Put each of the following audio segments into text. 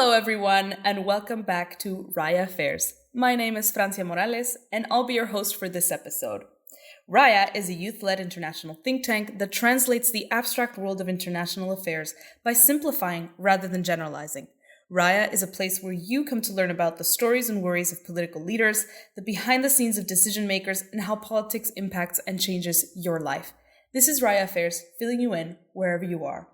Hello, everyone, and welcome back to Raya Affairs. My name is Francia Morales, and I'll be your host for this episode. Raya is a youth-led international think tank that translates the abstract world of international affairs by simplifying rather than generalizing. Raya is a place where you come to learn about the stories and worries of political leaders, the behind the scenes of decision makers, and how politics impacts and changes your life. This is Raya Affairs, filling you in wherever you are.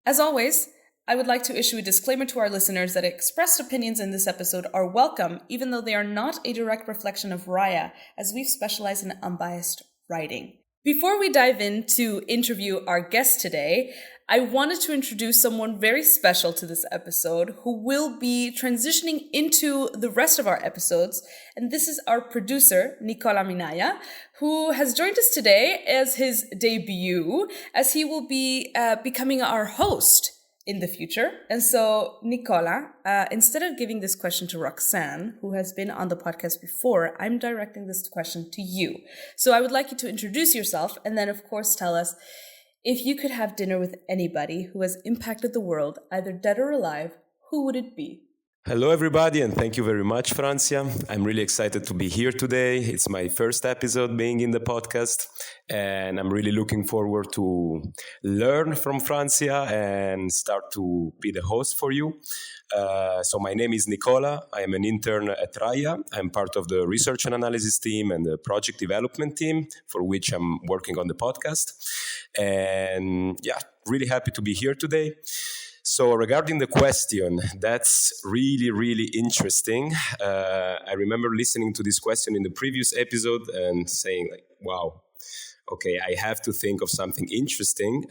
As always, I would like to issue a disclaimer to our listeners that expressed opinions in this episode are welcome, even though they are not a direct reflection of Raya, as we've specialized in unbiased writing. Before we dive in to interview our guest today, I wanted to introduce someone very special to this episode who will be transitioning into the rest of our episodes. And this is our producer, Nicola Minaya, who has joined us today as his debut, as he will be becoming our host in the future. And so, Nicola, instead of giving this question to Roxane, who has been on the podcast before, I'm directing this question to you. So I would like you to introduce yourself and then, of course, tell us if you could have dinner with anybody who has impacted the world, either dead or alive, who would it be? Hello, everybody, and thank you very much, Francia. I'm really excited to be here today. It's my first episode being in the podcast, and I'm really looking forward to learn from Francia and start to be the host for you. So my name is Nicola. I am an intern at Raya. I'm part of the research and analysis team and the project development team, for which I'm working on the podcast. And yeah, really happy to be here today. So regarding the question, that's really, really interesting. I remember listening to this question in the previous episode and saying like, wow, okay, I have to think of something interesting.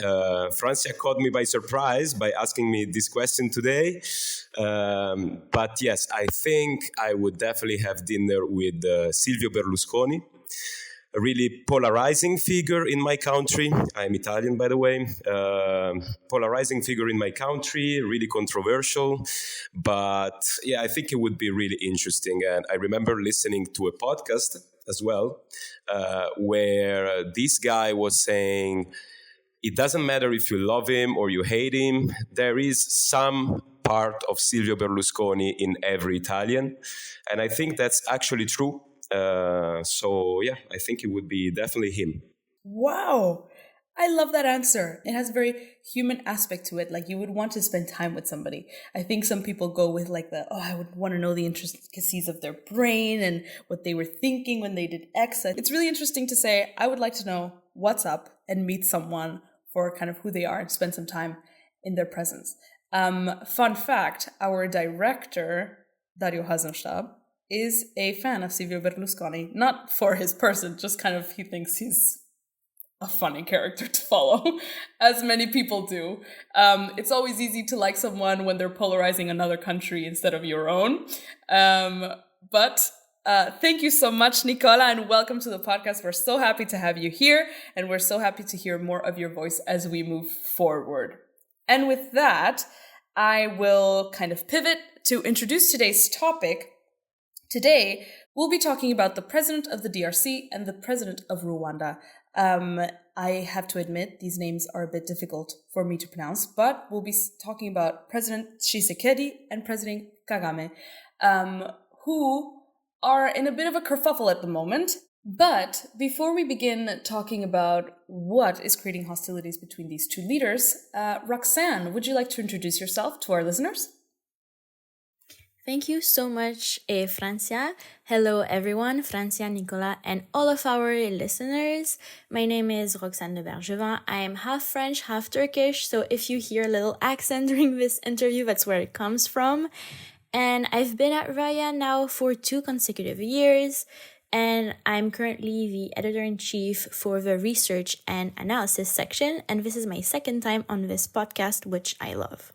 Francia caught me by surprise by asking me this question today. But yes, I think I would definitely have dinner with Silvio Berlusconi. A really polarizing figure in my country. I'm Italian, by the way. Polarizing figure in my country, really controversial. But yeah, I think it would be really interesting. And I remember listening to a podcast as well, where this guy was saying, it doesn't matter if you love him or you hate him, there is some part of Silvio Berlusconi in every Italian. And I think that's actually true. So yeah, I think it would be definitely him. Wow. I love that answer. It has a very human aspect to it. Like you would want to spend time with somebody. I think some people go with like I would want to know the intricacies of their brain and what they were thinking when they did X. It's really interesting to say, I would like to know what's up and meet someone for kind of who they are and spend some time in their presence. Fun fact, our director, Dario Hasenstab, is a fan of Silvio Berlusconi, not for his person, just kind of he thinks he's a funny character to follow, as many people do. It's always easy to like someone when they're polarizing another country instead of your own. But thank you so much, Nicola, and welcome to the podcast. We're so happy to have you here, and we're so happy to hear more of your voice as we move forward. And with that, I will kind of pivot to introduce today's topic. Today, we'll be talking about the president of the DRC and the president of Rwanda. I have to admit, these names are a bit difficult for me to pronounce, but we'll be talking about President Tshisekedi and President Kagame, who are in a bit of a kerfuffle at the moment. But before we begin talking about what is creating hostilities between these two leaders, Roxane, would you like to introduce yourself to our listeners? Thank you so much, Francia. Hello, everyone, Francia, Nicola, and all of our listeners. My name is Roxane de Bergevin. I am half French, half Turkish, so if you hear a little accent during this interview, that's where it comes from. And I've been at Raya now for 2 consecutive years, and I'm currently the editor-in-chief for the research and analysis section, and this is my second time on this podcast, which I love.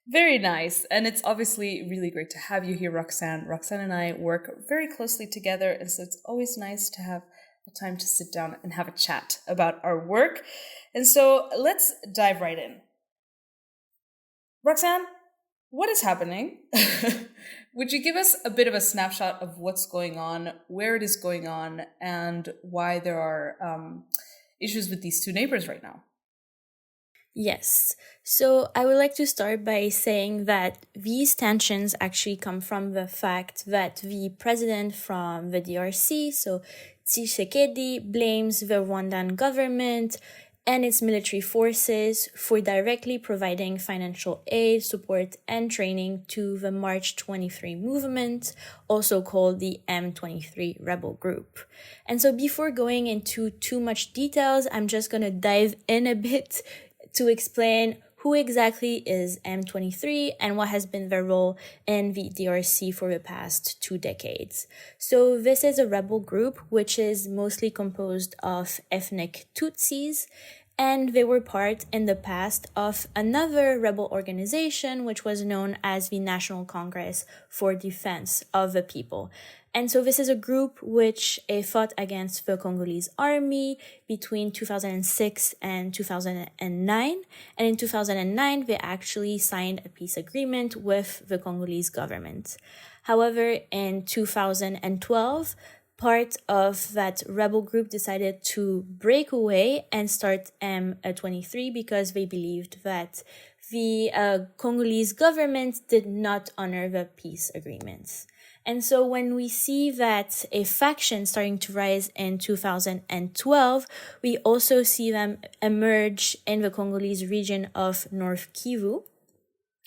Very nice. And it's obviously really great to have you here, Roxane. Roxane and I work very closely together, and so it's always nice to have a time to sit down and have a chat about our work. And so let's dive right in. Roxane, what is happening? Would you give us a bit of a snapshot of what's going on, where it is going on, and why there are issues with these two neighbors right now? Yes. So I would like to start by saying that these tensions actually come from the fact that the president from the DRC, so Tshisekedi, blames the Rwandan government and its military forces for directly providing financial aid, support, and training to the March 23 movement, also called the M23 rebel group. And so before going into too much details, I'm just going to dive in a bit to explain who exactly is M23 and what has been their role in the DRC for the past 2 decades. So this is a rebel group which is mostly composed of ethnic Tutsis, and they were part in the past of another rebel organization which was known as the National Congress for Defense of the People. And so this is a group which fought against the Congolese army between 2006 and 2009. And in 2009, they actually signed a peace agreement with the Congolese government. However, in 2012, part of that rebel group decided to break away and start M23 because they believed that the Congolese government did not honor the peace agreements. And so when we see that a faction starting to rise in 2012, we also see them emerge in the Congolese region of North Kivu.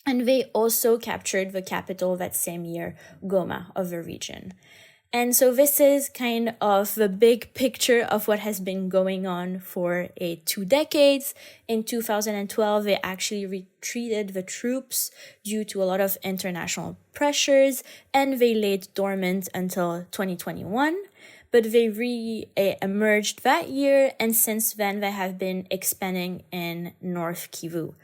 And they also captured the capital that same year, Goma, of the region. And so this is kind of the big picture of what has been going on for 2 decades. In 2012, they actually retreated the troops due to a lot of international pressures, and they laid dormant until 2021. But they re-emerged that year, and since then they have been expanding in North Kivu.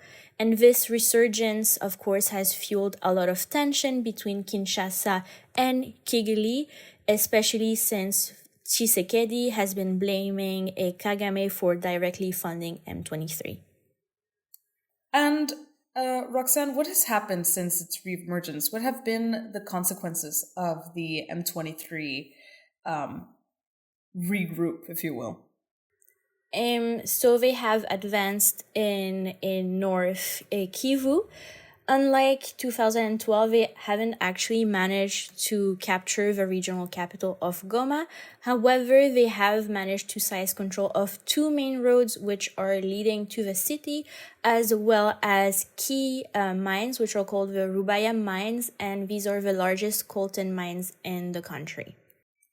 And this resurgence, of course, has fueled a lot of tension between Kinshasa and Kigali, especially since Tshisekedi has been blaming Kagame for directly funding M23. And Roxane, what has happened since its reemergence? What have been the consequences of the M23 regroup, if you will? So they have advanced in North Kivu. Unlike 2012, they haven't actually managed to capture the regional capital of Goma. However, they have managed to seize control of 2 main roads which are leading to the city, as well as key mines, which are called the Rubaya mines, and these are the largest coltan mines in the country.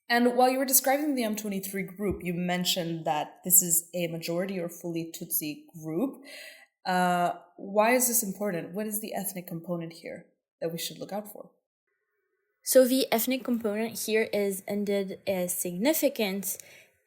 And while you were describing the M23 group, you mentioned that this is a majority or fully Tutsi group. Why is this important? What is the ethnic component here that we should look out for? So the ethnic component here is indeed significant,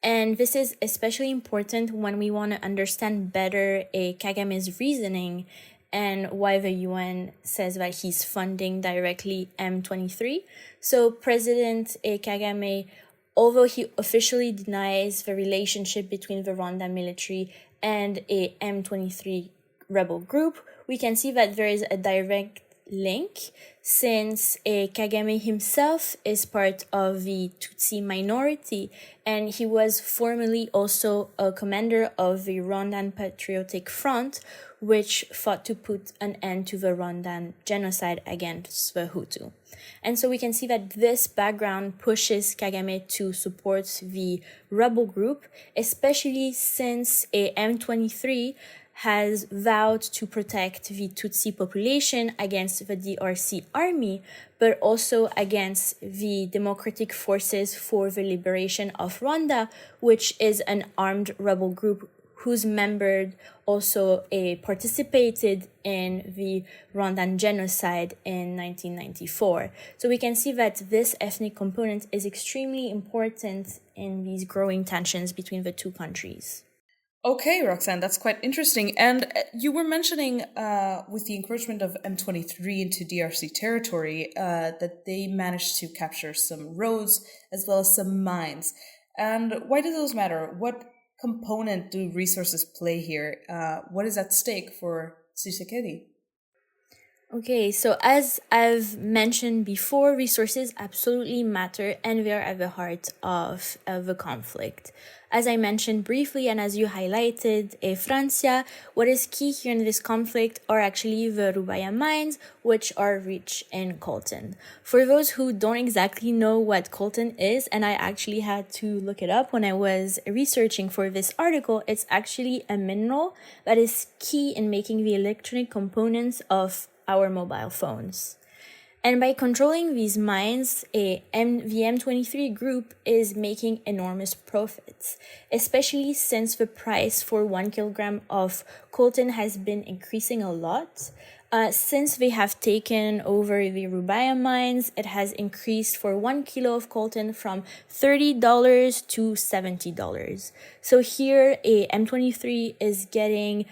and this is especially important when we want to understand better Kagame's reasoning and why the UN says that he's funding directly M23. So President Kagame, although he officially denies the relationship between the Rwandan military and a M23 rebel group, we can see that there is a direct link since Kagame himself is part of the Tutsi minority, and he was formerly also a commander of the Rwandan Patriotic Front, which fought to put an end to the Rwandan genocide against the Hutu. And so we can see that this background pushes Kagame to support the rebel group, especially since M23 has vowed to protect the Tutsi population against the DRC army, but also against the Democratic Forces for the Liberation of Rwanda, which is an armed rebel group whose members also participated in the Rwandan genocide in 1994. So we can see that this ethnic component is extremely important in these growing tensions between the two countries. Okay, Roxane, that's quite interesting. And you were mentioning with the encroachment of M23 into DRC territory that they managed to capture some roads as well as some mines. And why do those matter? What component do resources play here? What is at stake for Tshisekedi? Okay, so as I've mentioned before, resources absolutely matter and they are at the heart of the conflict. As I mentioned briefly and as you highlighted, Francia, what is key here in this conflict are actually the Rubaya mines, which are rich in coltan. For those who don't exactly know what coltan is, and I actually had to look it up when I was researching for this article, it's actually a mineral that is key in making the electronic components of our mobile phones. And by controlling these mines, the M23 group is making enormous profits, especially since the price for 1 kilogram of coltan has been increasing a lot. Since they have taken over the Rubaya mines, it has increased for 1 kilo of coltan from $30 to $70. So here, a M23 is getting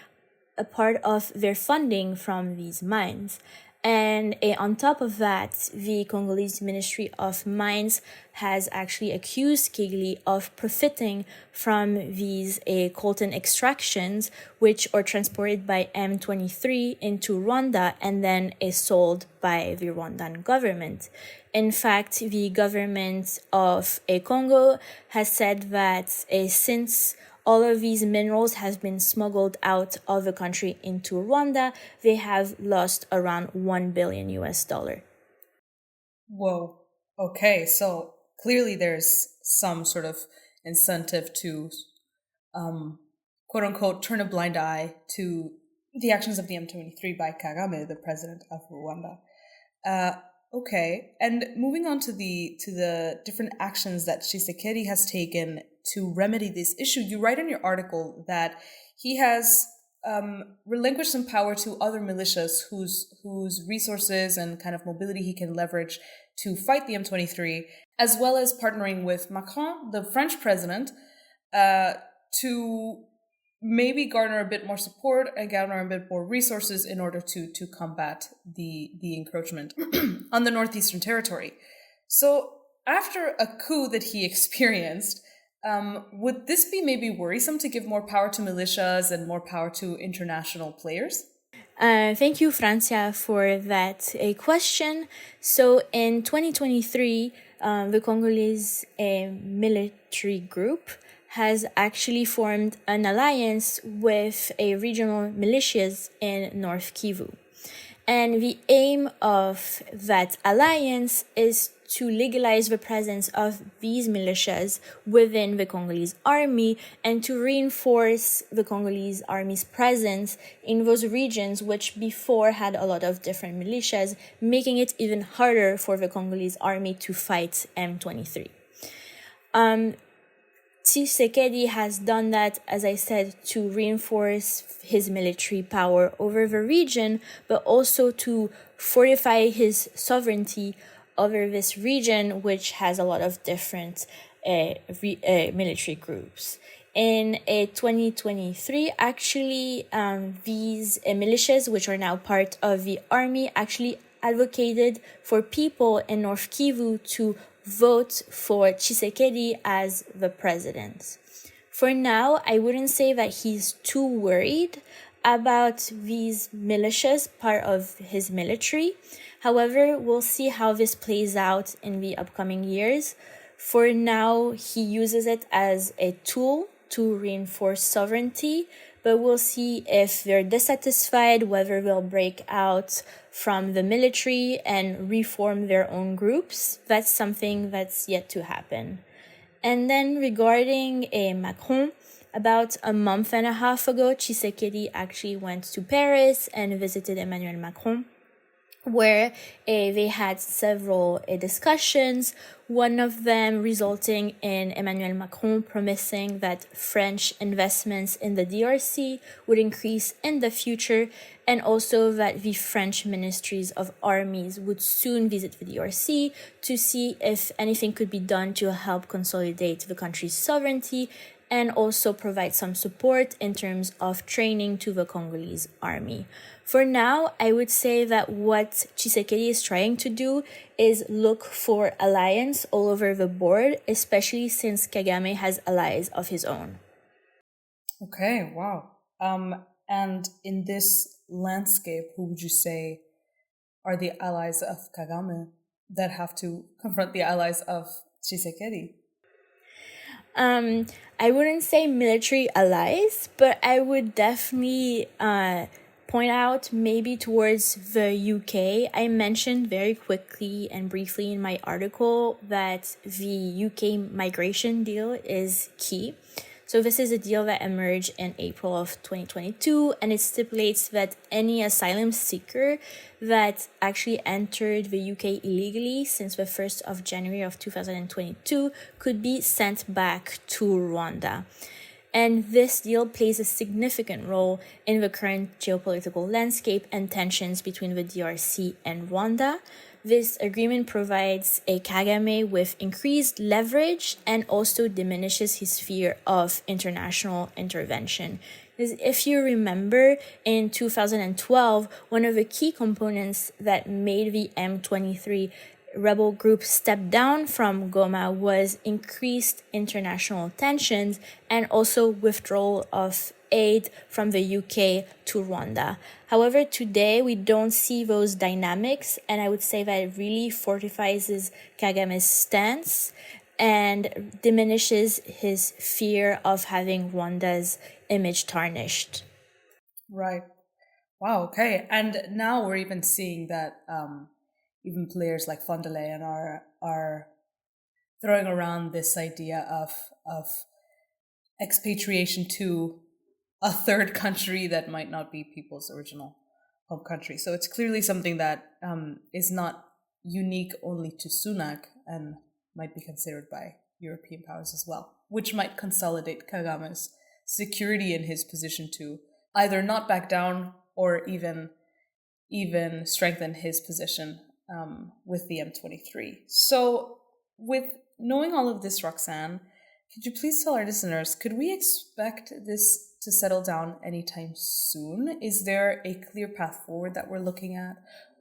a part of their funding from these mines. And on top of that, the Congolese Ministry of Mines has actually accused Kigali of profiting from these coltan extractions, which are transported by M23 into Rwanda and then is sold by the Rwandan government. In fact, the government of Congo has said that since all of these minerals have been smuggled out of the country into Rwanda, they have lost around $1 billion US. Whoa. Okay, so clearly there's some sort of incentive to, quote unquote, turn a blind eye to the actions of the M23 by Kagame, the president of Rwanda. Okay, and moving on to the different actions that Tshisekedi has taken to remedy this issue, you write in your article that he has relinquished some power to other militias whose resources and kind of mobility he can leverage to fight the M23, as well as partnering with Macron, the French president, to maybe garner a bit more support and garner a bit more resources in order to combat the encroachment on the northeastern territory. So after a coup that he experienced, would this be maybe worrisome to give more power to militias and more power to international players? Thank you, Francia, for that question. So in 2023, the Congolese military group has actually formed an alliance with a regional militias in North Kivu. And the aim of that alliance is to legalize the presence of these militias within the Congolese army and to reinforce the Congolese army's presence in those regions which before had a lot of different militias, making it even harder for the Congolese army to fight M23. Tshisekedi has done that, as I said, to reinforce his military power over the region, but also to fortify his sovereignty over this region, which has a lot of different military groups. In 2023, actually, these militias, which are now part of the army, actually advocated for people in North Kivu to vote for Tshisekedi as the president. For now, I wouldn't say that he's too worried about these militias, part of his military. However, we'll see how this plays out in the upcoming years. For now, he uses it as a tool to reinforce sovereignty, but we'll see if they're dissatisfied, whether they'll break out from the military and reform their own groups. That's something that's yet to happen. And then regarding Macron, about a month and a half ago, Tshisekedi actually went to Paris and visited Emmanuel Macron, where they had several discussions, one of them resulting in Emmanuel Macron promising that French investments in the DRC would increase in the future, and also that the French ministries of armies would soon visit the DRC to see if anything could be done to help consolidate the country's sovereignty and also provide some support in terms of training to the Congolese army. For now, I would say that what Tshisekedi is trying to do is look for alliance all over the board, especially since Kagame has allies of his own. Okay, wow. And in this landscape, who would you say are the allies of Kagame that have to confront the allies of Tshisekedi? I wouldn't say military allies, but I would definitely point out maybe towards the UK. I mentioned very quickly and briefly in my article that the UK migration deal is key. So this is a deal that emerged in April of 2022, and it stipulates that any asylum seeker that actually entered the UK illegally since the 1st of January of 2022 could be sent back to Rwanda. And this deal plays a significant role in the current geopolitical landscape and tensions between the DRC and Rwanda. This agreement provides a Kagame with increased leverage and also diminishes his fear of international intervention. If you remember, in 2012, one of the key components that made the M23 rebel group step down from Goma was increased international tensions and also withdrawal of aid from the UK to Rwanda. However, today we don't see those dynamics, and I would say that it really fortifies Kagame's stance and diminishes his fear of having Rwanda's image tarnished. Right. Wow, okay. And now we're even seeing that even players like von der Leyen are throwing around this idea of expatriation to a third country that might not be people's original home country. So it's clearly something that is not unique only to Sunak and might be considered by European powers as well, which might consolidate Kagame's security in his position to either not back down or even strengthen his position with the M23. So with knowing all of this, Roxane, could you please tell our listeners, could we expect this to settle down anytime soon? Is there a clear path forward that we're looking at,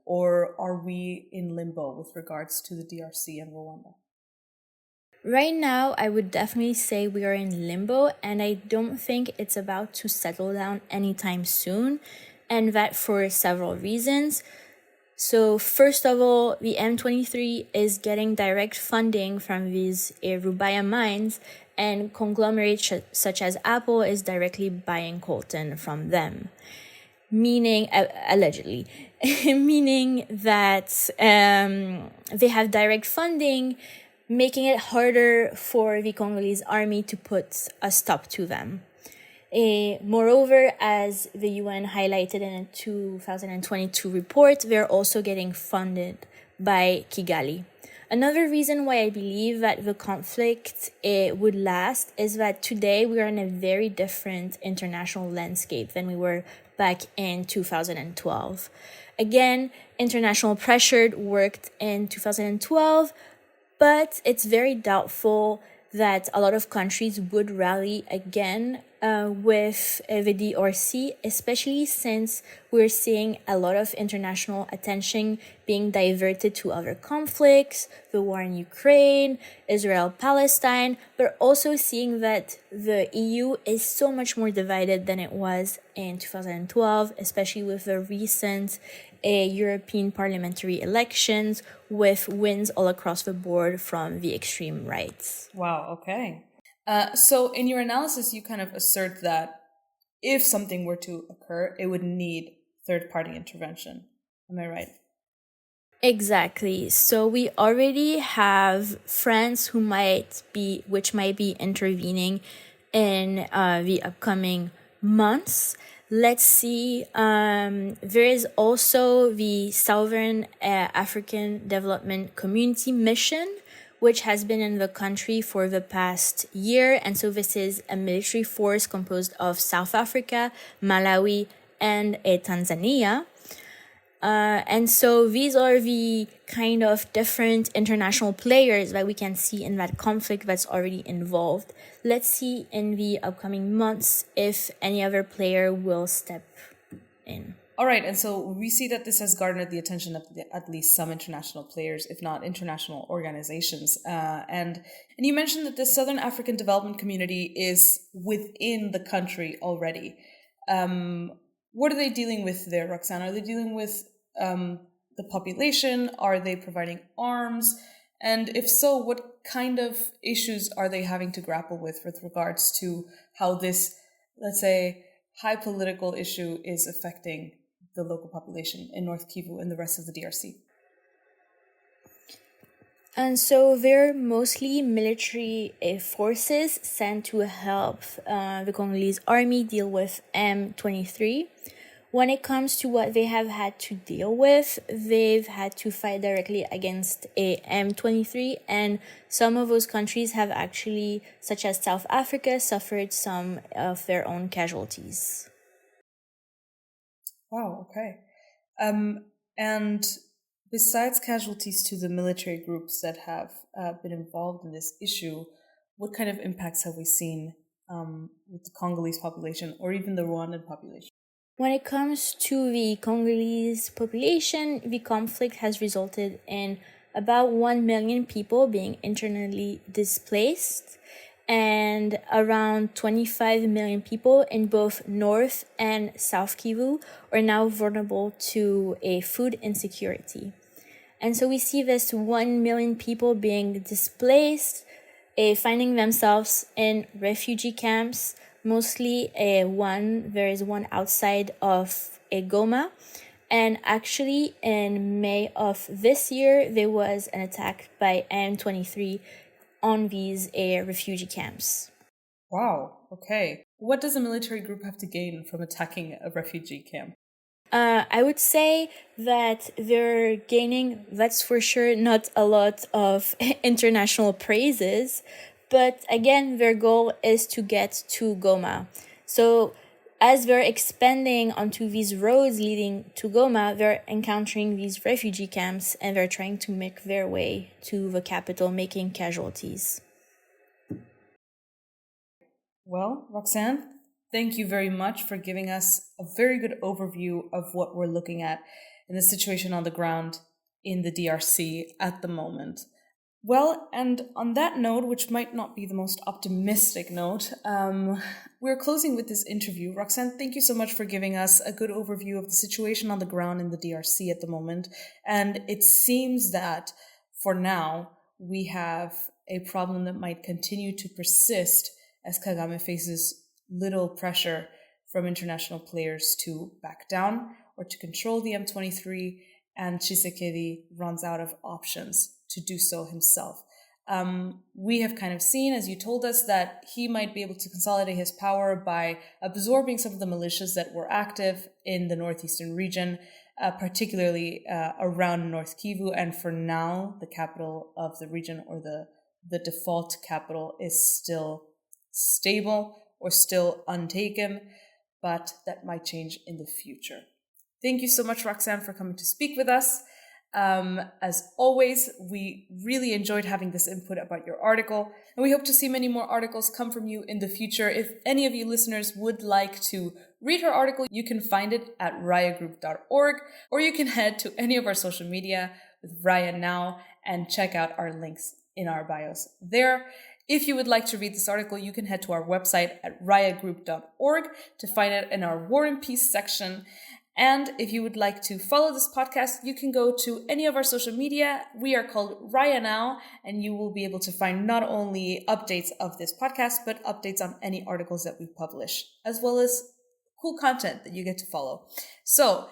or are we in limbo with regards to the DRC and Rwanda? Right now, I would definitely say we are in limbo, and I don't think it's about to settle down anytime soon, and that for several reasons. So first of all, the M23 is getting direct funding from these Rubaya mines, and conglomerates such as Apple is directly buying coltan from them. Meaning, allegedly, meaning that they have direct funding, making it harder for the Congolese army to put a stop to them. Moreover, as the UN highlighted in a 2022 report, they're also getting funded by Kigali. Another reason why I believe that the conflict would last is that today we are in a very different international landscape than we were back in 2012. Again, international pressure worked in 2012, but it's very doubtful that a lot of countries would rally again with the DRC, especially since we're seeing a lot of international attention being diverted to other conflicts, the war in Ukraine, Israel-Palestine, but also seeing that the EU is so much more divided than it was in 2012, especially with the recent European parliamentary elections with wins all across the board from the extreme rights. Wow, okay. So in your analysis, you kind of assert that if something were to occur, it would need third-party intervention. Am I right? Exactly. So we already have France which might be intervening in the upcoming months. Let's see. There is also the Southern African Development Community Mission, which has been in the country for the past year. And so this is a military force composed of South Africa, Malawi, and Tanzania. And so these are the kind of different international players that we can see in that conflict that's already involved. Let's see in the upcoming months if any other player will step in. All right, and so we see that this has garnered the attention of at least some international players, if not international organizations. And you mentioned that the Southern African Development Community is within the country already. What are they dealing with there, Roxane? Are they dealing with the population? Are they providing arms? And if so, what kind of issues are they having to grapple with regards to how this, let's say, high political issue is affecting the local population in North Kivu and the rest of the DRC? And so they're mostly military forces sent to help the Congolese army deal with M23. When it comes to what they have had to deal with, they've had to fight directly against a M23, and some of those countries have actually, such as South Africa, suffered some of their own casualties. Wow, okay. And besides casualties to the military groups that have been involved in this issue, what kind of impacts have we seen with the Congolese population or even the Rwandan population? When it comes to the Congolese population, the conflict has resulted in about 1 million people being internally displaced and around 25 million people in both North and South Kivu are now vulnerable to a food insecurity. And so we see this 1 million people being displaced, finding themselves in refugee camps. Mostly there is one outside of Goma. And actually in May of this year, there was an attack by M23 on these refugee camps. Wow, okay. What does a military group have to gain from attacking a refugee camp? I would say that they're gaining, that's for sure, not a lot of international praises. But again, their goal is to get to Goma. So as they're expanding onto these roads leading to Goma, they're encountering these refugee camps and they're trying to make their way to the capital, making casualties. Well, Roxane, thank you very much for giving us a very good overview of what we're looking at in the situation on the ground in the DRC at the moment. Well, and on that note, which might not be the most optimistic note, we're closing with this interview. Roxane, thank you so much for giving us a good overview of the situation on the ground in the DRC at the moment. And it seems that for now, we have a problem that might continue to persist as Kagame faces little pressure from international players to back down or to control the M23, and Tshisekedi runs out of options to do so himself. We have kind of seen, as you told us, that he might be able to consolidate his power by absorbing some of the militias that were active in the northeastern region, particularly around North Kivu. And for now, the capital of the region, or the default capital, is still stable or still untaken, but that might change in the future. Thank you so much, Roxane, for coming to speak with us. As always, we really enjoyed having this input about your article, and we hope to see many more articles come from you in the future. If any of you listeners would like to read her article, you can find it at rayagroup.org, or you can head to any of our social media with Raya Now and check out our links in our bios there. If you would like to read this article, you can head to our website at rayagroup.org to find it in our War and Peace section. And if you would like to follow this podcast, you can go to any of our social media. We are called Raya Now, and you will be able to find not only updates of this podcast, but updates on any articles that we publish, as well as cool content that you get to follow. So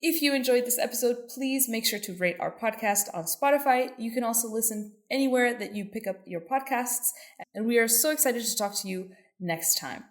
if you enjoyed this episode, please make sure to rate our podcast on Spotify. You can also listen anywhere that you pick up your podcasts. And we are so excited to talk to you next time.